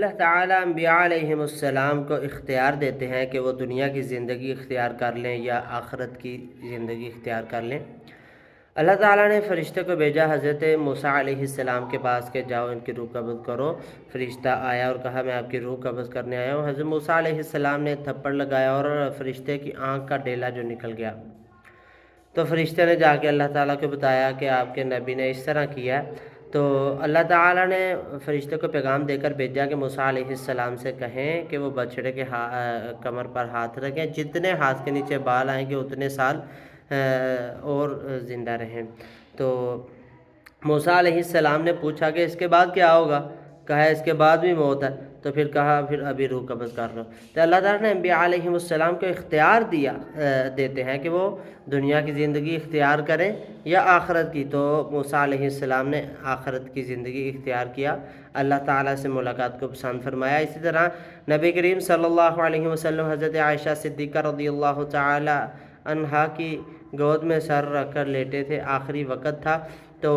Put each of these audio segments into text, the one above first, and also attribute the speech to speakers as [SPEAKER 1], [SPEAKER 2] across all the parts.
[SPEAKER 1] اللہ تعالیٰ انبیاء علیہم السلام کو اختیار دیتے ہیں کہ وہ دنیا کی زندگی اختیار کر لیں یا آخرت کی زندگی اختیار کر لیں۔ اللہ تعالیٰ نے فرشتے کو بھیجا حضرت موسیٰ علیہ السلام کے پاس کہ جاؤ ان کی روح قبض کرو۔ فرشتہ آیا اور کہا میں آپ کی روح قبض کرنے آیا ہوں۔ حضرت موسیٰ علیہ السلام نے تھپڑ لگایا اور فرشتے کی آنکھ کا ڈیلا جو نکل گیا۔ تو فرشتے نے جا کے اللہ تعالیٰ کو بتایا کہ آپ کے نبی نے اس طرح کیا ہے۔ تو اللہ تعالیٰ نے فرشتے کو پیغام دے کر بھیجا کہ موسیٰ علیہ السلام سے کہیں کہ وہ بچڑے کے کمر پر ہاتھ رکھیں، جتنے ہاتھ کے نیچے بال آئیں گے اتنے سال اور زندہ رہیں۔ تو موسیٰ علیہ السلام نے پوچھا کہ اس کے بعد کیا ہوگا؟ کہا اس کے بعد بھی موت ہے۔ تو پھر کہا پھر ابھی روح قبض کر لو۔ تو اللہ تعالیٰ نے انبیاء علیہ السلام کو اختیار دیتے ہیں کہ وہ دنیا کی زندگی اختیار کریں یا آخرت کی۔ تو موسیٰ علیہ السلام نے آخرت کی زندگی اختیار کیا، اللہ تعالیٰ سے ملاقات کو پسند فرمایا۔ اسی طرح نبی کریم صلی اللہ علیہ وسلم حضرت عائشہ صدیقہ رضی اللہ تعالیٰ عنہا کی گود میں سر رکھ کر لیٹے تھے، آخری وقت تھا۔ تو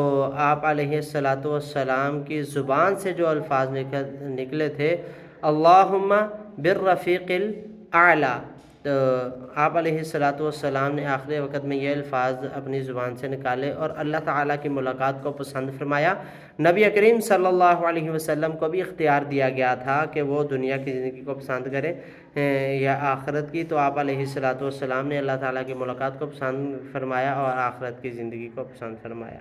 [SPEAKER 1] آپ علیہ السلام کی زبان سے جو الفاظ نکلے تھے اللہم بالرفیق الاعلیٰ، تو آپ علیہ السلام نے آخری وقت میں یہ الفاظ اپنی زبان سے نکالے اور اللہ تعالیٰ کی ملاقات کو پسند فرمایا۔ نبی کریم صلی اللہ علیہ وسلم کو بھی اختیار دیا گیا تھا کہ وہ دنیا کی زندگی کو پسند کریں یا آخرت کی۔ تو آپ علیہ السلام نے اللہ تعالیٰ کی ملاقات کو پسند فرمایا اور آخرت کی زندگی کو پسند فرمایا۔